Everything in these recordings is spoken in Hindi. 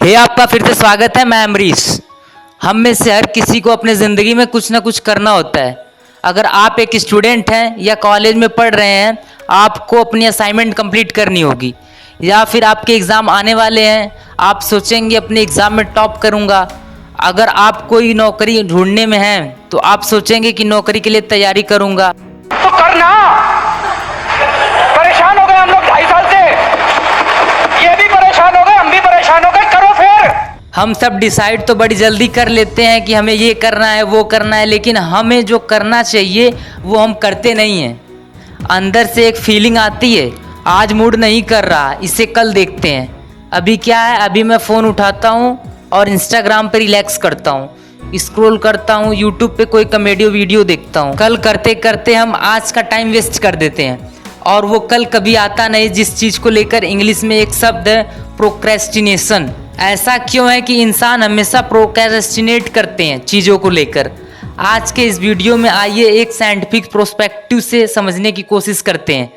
आपका फिर से स्वागत है। मैं अमरीश। हम में से हर किसी को अपने ज़िंदगी में कुछ ना कुछ करना होता है। अगर आप एक स्टूडेंट हैं या कॉलेज में पढ़ रहे हैं, आपको अपनी असाइनमेंट कंप्लीट करनी होगी, या फिर आपके एग्ज़ाम आने वाले हैं, आप सोचेंगे अपने एग्ज़ाम में टॉप करूंगा। अगर आप कोई नौकरी ढूंढने में हैं तो आप सोचेंगे कि नौकरी के लिए तैयारी करूंगा। तो करना। परेशान हो गए हम लोग 2.5 साल से, ये भी परेशान हो गए, हम भी परेशान हो गए, करो फिर। हम सब डिसाइड तो बड़ी जल्दी कर लेते हैं कि हमें ये करना है वो करना है, लेकिन हमें जो करना चाहिए वो हम करते नहीं हैं। अंदर से एक फीलिंग आती है, आज मूड नहीं कर रहा, इसे कल देखते हैं। अभी क्या है, अभी मैं फ़ोन उठाता हूँ और इंस्टाग्राम पे रिलैक्स करता हूँ, स्क्रॉल करता हूँ, यूट्यूब पे कोई कॉमेडी वीडियो देखता हूँ। कल करते करते हम आज का टाइम वेस्ट कर देते हैं और वो कल कभी आता नहीं, जिस चीज़ को लेकर इंग्लिश में एक शब्द है प्रोक्रेस्टिनेशन। ऐसा क्यों है कि इंसान हमेशा प्रोक्रेस्टिनेट करते हैं चीज़ों को लेकर? आज के इस वीडियो में आइए एक साइंटिफिक प्रोस्पेक्टिव से समझने की कोशिश करते हैं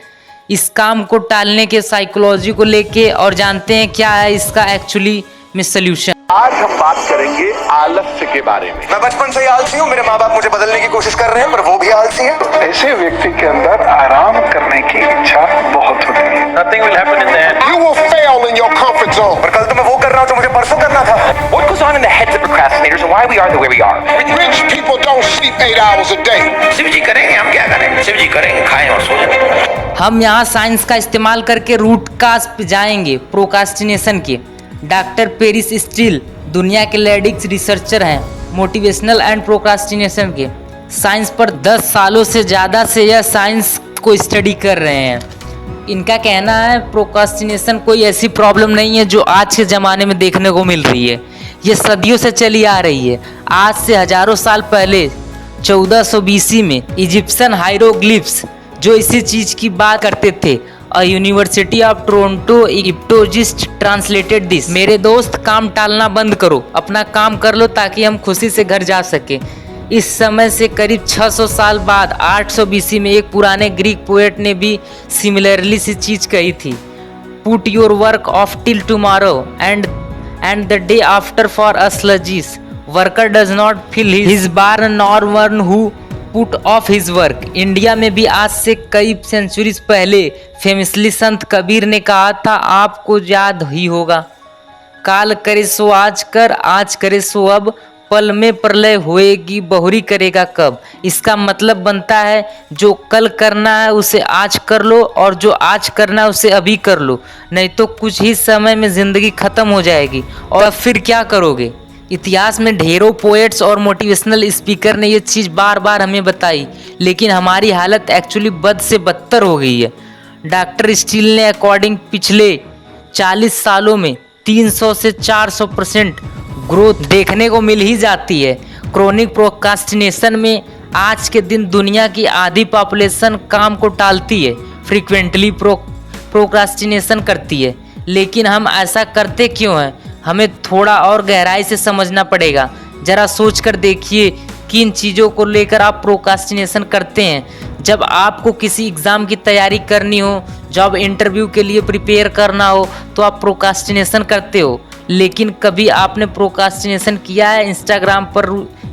इस काम को टालने के साइकोलॉजी को लेके, और जानते हैं क्या है इसका एक्चुअली में सल्यूशन। आज हम बात करेंगे आलस्य के बारे में। मैं बचपन से ही आलसी हूँ, मेरे माँ बाप मुझे बदलने की कोशिश कर रहे हैं पर वो भी आलसी हैं। ऐसे व्यक्ति के अंदर आराम करने की इच्छा बहुत होती है। Nothing will happen in that. You will fail in your comfort zone. पर कल तो मैं वो कर रहा हूँ जो मुझे परसों करना था। What goes on in the heads of procrastinators and why we are the way we are? Rich people don't sleep 8 hours a day. Shiv जी करेंगे, हम क्या करेंगे? शिव जी करेंगे, खाएं और सो जाएं। हम यहाँ साइंस का इस्तेमाल करके रूट काज पे जाएंगे प्रोक्रास्टिनेशन के। डॉक्टर पेरिस स्टील दुनिया के लेडिक्स रिसर्चर हैं मोटिवेशनल एंड प्रोक्रास्टिनेशन के। साइंस पर 10 सालों से ज़्यादा से यह साइंस को स्टडी कर रहे हैं। इनका कहना है प्रोक्रास्टिनेशन कोई ऐसी प्रॉब्लम नहीं है जो आज के ज़माने में देखने को मिल रही है, ये सदियों से चली आ रही है। आज से हजारों साल पहले 1400 BC में इजिप्शियन हायरोग्लिफ्स जो इसी चीज़ की बात करते थे। University of Toronto Egyptologist translated this. मेरे दोस्त, काम टालना बंद करो, अपना काम कर लो ताकि हम खुशी से घर जा सके। इस समय से करीब 600 साल बाद 800 BC में एक पुराने ग्रीक पोएट ने भी सिमिलरली सी चीज़ कही थी, put your work off till tomorrow and the day after for a sluggish worker does not fill his barn nor one who put off his work. India में भी आज से कई सेंचुरीज पहले फेमसली संत कबीर ने कहा था, आपको याद ही होगा, काल करे सो आज कर, आज करे सो अब, पल में प्रलय होएगी बहुरी करेगा कब। इसका मतलब बनता है जो कल करना है उसे आज कर लो, और जो आज करना है उसे अभी कर लो, नहीं तो कुछ ही समय में ज़िंदगी ख़त्म हो जाएगी और फिर क्या करोगे। इतिहास में ढेरों पोएट्स और मोटिवेशनल स्पीकर ने ये चीज़ बार बार हमें बताई, लेकिन हमारी हालत एक्चुअली बद से बदतर हो गई है। डॉक्टर स्टील ने अकॉर्डिंग पिछले 40 सालों में 300 से 400% ग्रोथ देखने को मिल ही जाती है। क्रोनिक प्रोक्रास्टिनेशन में आज के दिन दुनिया की आधी पॉपुलेशन काम को टालती है, फ्रीक्वेंटली प्रोक्रास्टिनेशन करती है। लेकिन हम ऐसा करते क्यों हैं, हमें थोड़ा और गहराई से समझना पड़ेगा। ज़रा सोच कर देखिए किन चीज़ों को लेकर आप प्रोक्रास्टिनेशन करते हैं। जब आपको किसी एग्ज़ाम की तैयारी करनी हो, जॉब इंटरव्यू के लिए प्रिपेयर करना हो, तो आप प्रोक्रास्टिनेशन करते हो। लेकिन कभी आपने प्रोक्रास्टिनेशन किया है इंस्टाग्राम पर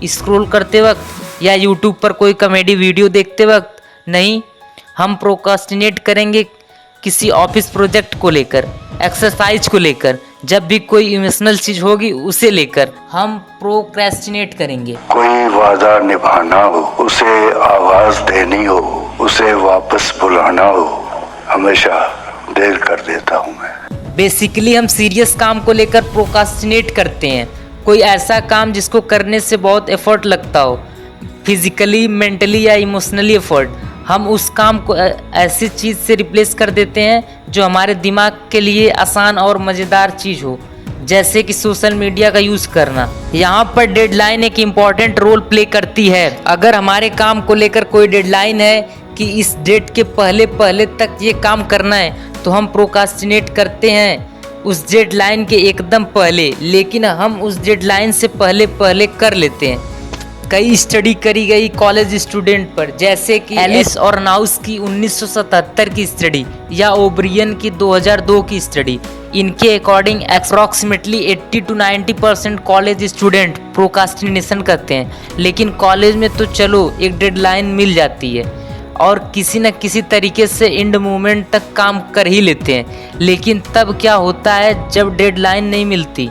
स्क्रॉल करते वक्त या यूट्यूब पर कोई कॉमेडी वीडियो देखते वक्त? नहीं। हम प्रोक्रास्टिनेट करेंगे किसी ऑफिस प्रोजेक्ट को लेकर, एक्सरसाइज को लेकर, जब भी कोई इमोशनल चीज होगी उसे लेकर हम प्रोक्रेस्टिनेट करेंगे। कोई वादा निभाना हो, उसे आवाज देनी हो, उसे वापस बुलाना हो, हमेशा देर कर देता हूँ मैं। बेसिकली हम सीरियस काम को लेकर प्रोक्रास्टिनेट करते हैं। कोई ऐसा काम जिसको करने से बहुत एफर्ट लगता हो, फिजिकली, मेंटली या इमोशनली एफर्ट, हम उस काम को ऐसी चीज़ से रिप्लेस कर देते हैं जो हमारे दिमाग के लिए आसान और मज़ेदार चीज़ हो, जैसे कि सोशल मीडिया का यूज़ करना। यहाँ पर डेडलाइन एक इम्पॉर्टेंट रोल प्ले करती है। अगर हमारे काम को लेकर कोई डेडलाइन है कि इस डेट के पहले तक ये काम करना है, तो हम प्रोक्रास्टिनेट करते हैं उस डेडलाइन के एकदम पहले, लेकिन हम उस डेडलाइन से पहले कर लेते हैं। कई स्टडी करी गई कॉलेज स्टूडेंट पर, जैसे कि एलिस और नाउस की 1977 की स्टडी या ओब्रियन की 2002 की स्टडी। इनके according approximately 80 to 90% college student procrastination करते हैं, लेकिन कॉलेज में तो चलो एक डेडलाइन मिल जाती है और किसी न किसी तरीके से एंड मोमेंट तक काम कर ही लेते हैं, लेकिन तब क्या होता है जब डेडलाइन नहीं मिलती,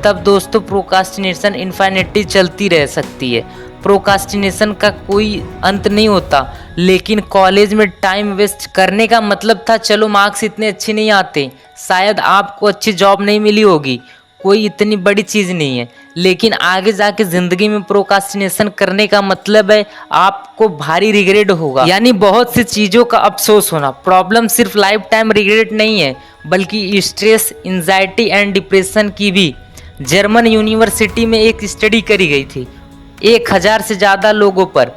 तब दोस्तों प्रोक्रास्टिनेशन इन्फिनिटी चलती रह सकती है। प्रोक्रास्टिनेशन का कोई अंत नहीं होता, लेकिन कॉलेज में टाइम वेस्ट करने का मतलब था चलो मार्क्स इतने अच्छे नहीं आते, शायद आपको अच्छी जॉब नहीं मिली होगी, कोई इतनी बड़ी चीज़ नहीं है, लेकिन आगे जाके ज़िंदगी में प्रोक्रास्टिनेशन करने का मतलब है आपको भारी रिग्रेट होगा, यानी बहुत सी चीज़ों का अफसोस होना। प्रॉब्लम सिर्फ लाइफ टाइम रिग्रेट नहीं है, बल्कि स्ट्रेस, एंजाइटी एंड डिप्रेशन की भी। जर्मन यूनिवर्सिटी में एक स्टडी करी गई थी 1000 से ज़्यादा लोगों पर।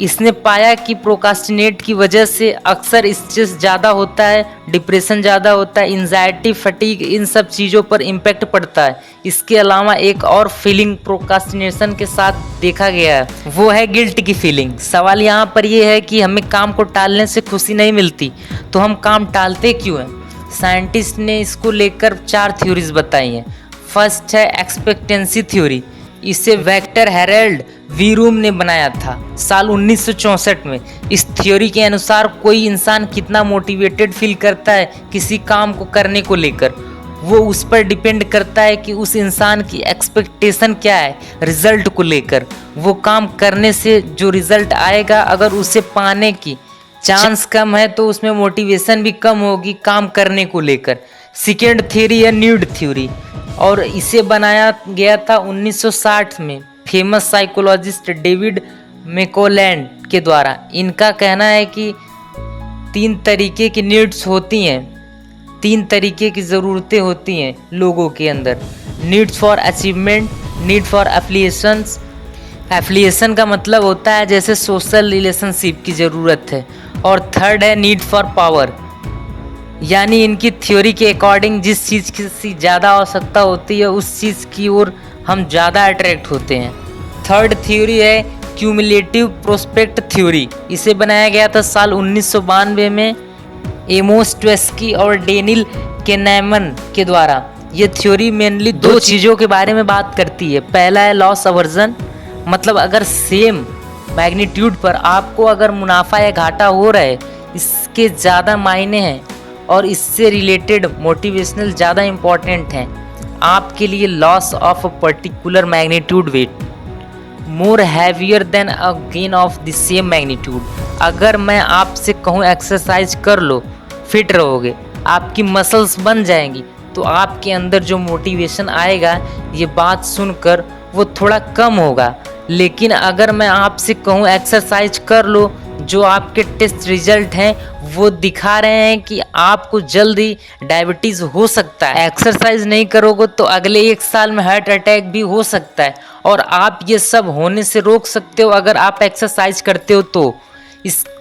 इसने पाया कि प्रोक्रास्टिनेट की वजह से अक्सर स्ट्रेस ज़्यादा होता है, डिप्रेशन ज़्यादा होता है, एंजाइटी, फटीग, इन सब चीज़ों पर इम्पैक्ट पड़ता है। इसके अलावा एक और फीलिंग प्रोक्रास्टिनेशन के साथ देखा गया है, वो है गिल्ट की फीलिंग। सवाल यहाँ पर ये है कि हमें काम को टालने से खुशी नहीं मिलती, तो हम काम टालते क्यों हैं? साइंटिस्ट ने इसको लेकर 4 थ्योरीज बताई हैं। फर्स्ट है एक्सपेक्टेंसी थ्योरी। इसे वेक्टर हेरल्ड वीरूम ने बनाया था साल 1964 में। इस थ्योरी के अनुसार कोई इंसान कितना मोटिवेटेड फील करता है किसी काम को करने को लेकर, वो उस पर डिपेंड करता है कि उस इंसान की एक्सपेक्टेशन क्या है रिजल्ट को लेकर। वो काम करने से जो रिजल्ट आएगा, अगर उसे पाने की चांस कम है तो उसमें मोटिवेशन भी कम होगी काम करने को लेकर। सेकेंड थ्योरी है नीड थ्योरी, और इसे बनाया गया था 1960 में फेमस साइकोलॉजिस्ट डेविड मैकलेलैंड के द्वारा। इनका कहना है कि 3 तरीके की नीड्स होती हैं, 3 तरीके की ज़रूरतें होती हैं लोगों के अंदर। Needs for achievement, need for affiliations. Affiliation का मतलब होता है जैसे सोशल रिलेशनशिप की ज़रूरत है। और थर्ड है नीड फॉर पावर, यानी इनकी थ्योरी के अकॉर्डिंग जिस चीज़ की ज़्यादा आवश्यकता होती है उस चीज़ की ओर हम ज़्यादा अट्रैक्ट होते हैं। थर्ड थ्योरी है क्यूमुलेटिव प्रोस्पेक्ट थ्योरी। इसे बनाया गया था साल 1992 में एमोस ट्वेस्की और डेनियल केनेमन के द्वारा। ये थ्योरी मेनली 2 चीज़ों के बारे में बात करती है। पहला है लॉस अवर्जन, मतलब अगर सेम मैग्नीट्यूड पर आपको अगर मुनाफा या घाटा हो रहा है, इसके ज़्यादा मायने हैं और इससे रिलेटेड मोटिवेशनल ज़्यादा इम्पॉर्टेंट हैं आपके लिए। Loss of a particular magnitude weight more heavier than a gain of the same magnitude. अगर मैं आपसे कहूँ एक्सरसाइज कर लो, फिट रहोगे, आपकी मसल्स बन जाएंगी, तो आपके अंदर जो मोटिवेशन आएगा ये बात सुनकर वो थोड़ा कम होगा। लेकिन अगर मैं आपसे कहूँ एक्सरसाइज कर लो, जो आपके टेस्ट रिजल्ट हैं वो दिखा रहे हैं कि आपको जल्दी डायबिटीज़ हो सकता है, एक्सरसाइज नहीं करोगे तो अगले 1 साल में हार्ट अटैक भी हो सकता है, और आप ये सब होने से रोक सकते हो अगर आप एक्सरसाइज करते हो। तो इसकी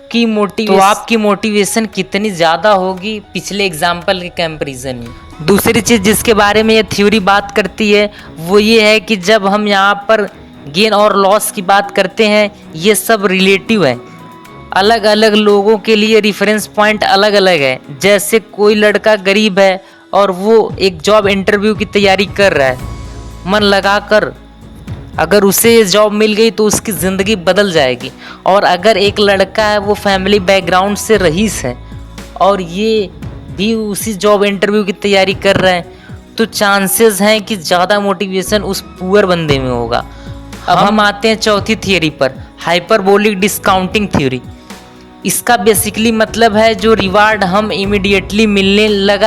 तो आपकी मोटिवेशन कितनी ज़्यादा होगी पिछले एग्जाम्पल के कंपैरिजन में। दूसरी चीज़ जिसके बारे में ये थ्योरी बात करती है वो ये है कि जब हम यहाँ पर गेन और लॉस की बात करते हैं, ये सब रिलेटिव है। अलग अलग लोगों के लिए रेफरेंस पॉइंट अलग अलग है। जैसे कोई लड़का गरीब है और वो एक जॉब इंटरव्यू की तैयारी कर रहा है मन लगाकर, अगर उसे ये जॉब मिल गई तो उसकी ज़िंदगी बदल जाएगी। और अगर एक लड़का है वो फैमिली बैकग्राउंड से रईस है और ये भी उसी जॉब इंटरव्यू की तैयारी कर रहा है, तो चांसेस हैं कि ज़्यादा मोटिवेशन उस पुअर बंदे में होगा। अब हम आते हैं चौथी थियरी पर, हाइपरबोलिक डिस्काउंटिंग थ्योरी। इसका बेसिकली मतलब है जो रिवार्ड हम इमीडिएटली मिलने लग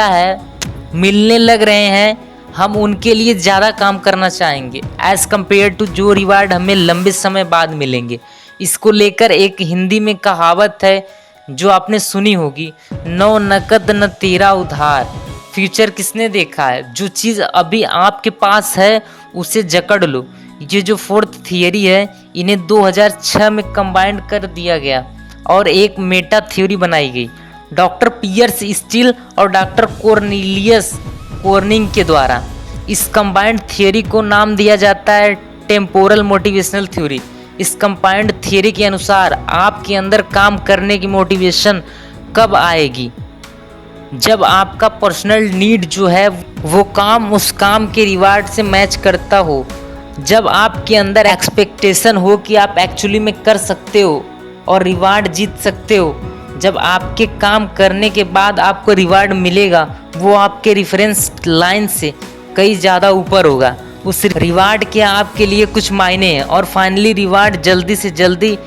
रहे हैं, हम उनके लिए ज़्यादा काम करना चाहेंगे एज़ कम्पेयर टू जो रिवार्ड हमें लंबे समय बाद मिलेंगे। इसको लेकर एक हिंदी में कहावत है जो आपने सुनी होगी, 9 नकद न तेरा उधार। फ्यूचर किसने देखा है? जो चीज़ अभी आपके पास है उसे जकड़ लो। ये जो 4th थियरी है इन्हें 2006 में कंबाइंड कर दिया गया और एक मेटा थ्योरी बनाई गई डॉक्टर पियर्स स्टील और डॉक्टर कॉर्नेलियस कॉर्निंग के द्वारा। इस कंबाइंड थ्योरी को नाम दिया जाता है टेम्पोरल मोटिवेशनल थ्योरी। इस कंपाउंड थियरी के अनुसार आपके अंदर काम करने की मोटिवेशन कब आएगी? जब आपका पर्सनल नीड जो है वो काम उस काम के रिवार्ड से मैच करता हो, जब आपके अंदर एक्सपेक्टेशन हो कि आप एक्चुअली में कर सकते हो और रिवार्ड जीत सकते हो, जब आपके काम करने के बाद आपको रिवार्ड मिलेगा वो आपके रेफरेंस लाइन से कई ज़्यादा ऊपर होगा। उस रिवार्ड के आपके लिए कुछ मायने हैं और फाइनली रिवार्ड जल्दी से जल्दी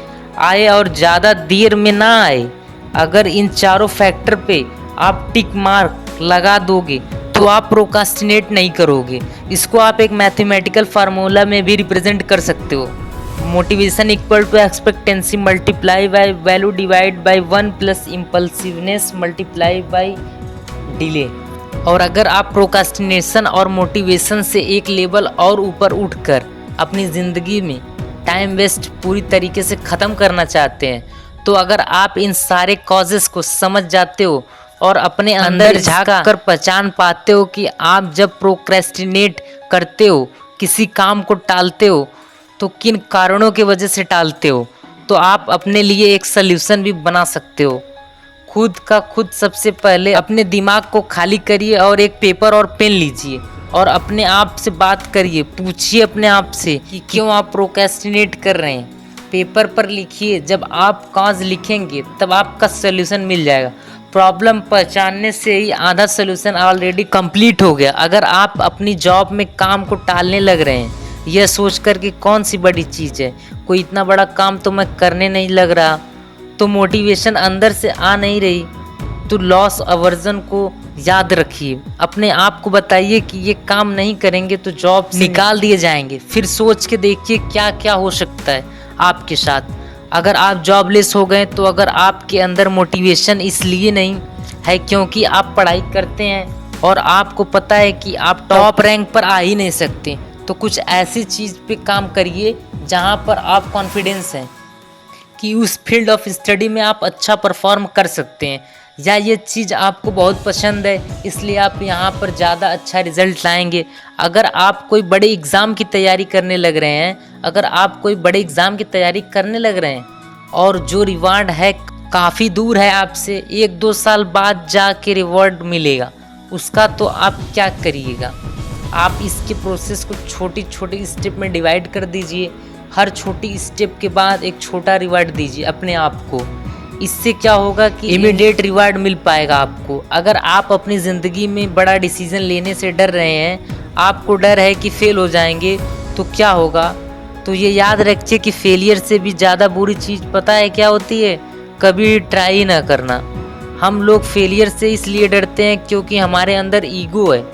आए और ज़्यादा देर में ना आए। अगर इन चारों फैक्टर पे आप टिक मार्क लगा दोगे तो आप प्रोकास्टिनेट नहीं करोगे। इसको आप एक मैथमेटिकल फार्मूला में भी रिप्रेजेंट कर सकते हो। Motivation equal to expectancy multiply by value divide by 1 plus impulsiveness multiply by delay. और अगर आप प्रोकास्टिनेशन और मोटिवेशन से एक लेवल और ऊपर उठकर अपनी ज़िंदगी में टाइम वेस्ट पूरी तरीके से ख़त्म करना चाहते हैं, तो अगर आप इन सारे कॉजेस को समझ जाते हो और अपने अंदर झांक कर पहचान पाते हो कि आप जब प्रोक्रेस्टिनेट करते हो, किसी काम को टालते हो, तो किन कारणों की वजह से टालते हो, तो आप अपने लिए एक सल्यूशन भी बना सकते हो। खुद सबसे पहले अपने दिमाग को खाली करिए और एक पेपर और पेन लीजिए और अपने आप से बात करिए। पूछिए अपने आप से कि क्यों आप प्रोक्रेस्टिनेट कर रहे हैं। पेपर पर लिखिए। जब आप कॉज लिखेंगे तब आपका सल्यूशन मिल जाएगा। प्रॉब्लम पहचानने से ही आधा सल्यूशन ऑलरेडी कंप्लीट हो गया। अगर आप अपनी जॉब में काम को टालने लग रहे हैं यह सोच कर कि कौन सी बड़ी चीज़ है, कोई इतना बड़ा काम तो मैं करने नहीं लग रहा, तो मोटिवेशन अंदर से आ नहीं रही, तो लॉस अवर्जन को याद रखिए। अपने आप को बताइए कि ये काम नहीं करेंगे तो जॉब निकाल दिए जाएंगे। फिर सोच के देखिए क्या क्या हो सकता है आपके साथ। अगर आप जॉबलेस हो गए तो अगर आपके अंदर मोटिवेशन इसलिए नहीं है क्योंकि आप पढ़ाई करते हैं और आपको पता है कि आप टॉप रैंक पर आ ही नहीं सकते, तो कुछ ऐसी चीज़ पे काम करिए जहाँ पर आप कॉन्फिडेंस हैं कि उस फील्ड ऑफ स्टडी में आप अच्छा परफॉर्म कर सकते हैं, या ये चीज़ आपको बहुत पसंद है इसलिए आप यहाँ पर ज़्यादा अच्छा रिजल्ट लाएंगे। अगर आप कोई बड़े एग्ज़ाम की तैयारी करने लग रहे हैं, और जो रिवार्ड है काफ़ी दूर है आपसे, 1-2 साल बाद जाके रिवॉर्ड मिलेगा, उसका तो आप क्या करिएगा? आप इसके प्रोसेस को छोटी छोटी स्टेप में डिवाइड कर दीजिए। हर छोटी स्टेप के बाद एक छोटा रिवार्ड दीजिए अपने आप को। इससे क्या होगा कि इमीडिएट रिवार्ड मिल पाएगा आपको। अगर आप अपनी ज़िंदगी में बड़ा डिसीजन लेने से डर रहे हैं, आपको डर है कि फेल हो जाएंगे, तो क्या होगा? तो ये याद रखिए कि फेलियर से भी ज़्यादा बुरी चीज़ पता है क्या होती है? कभी ट्राई ना करना। हम लोग फेलियर से इसलिए डरते हैं क्योंकि हमारे अंदर ईगो है।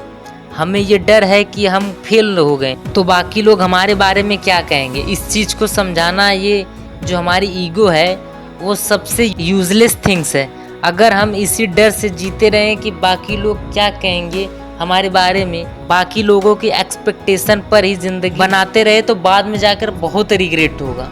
हमें ये डर है कि हम फेल हो गए तो बाकी लोग हमारे बारे में क्या कहेंगे। इस चीज़ को समझाना, ये जो हमारी ईगो है वो सबसे यूजलेस थिंग्स है। अगर हम इसी डर से जीते रहें कि बाकी लोग क्या कहेंगे हमारे बारे में, बाकी लोगों की एक्सपेक्टेशन पर ही ज़िंदगी बनाते रहे, तो बाद में जाकर बहुत रिग्रेट होगा।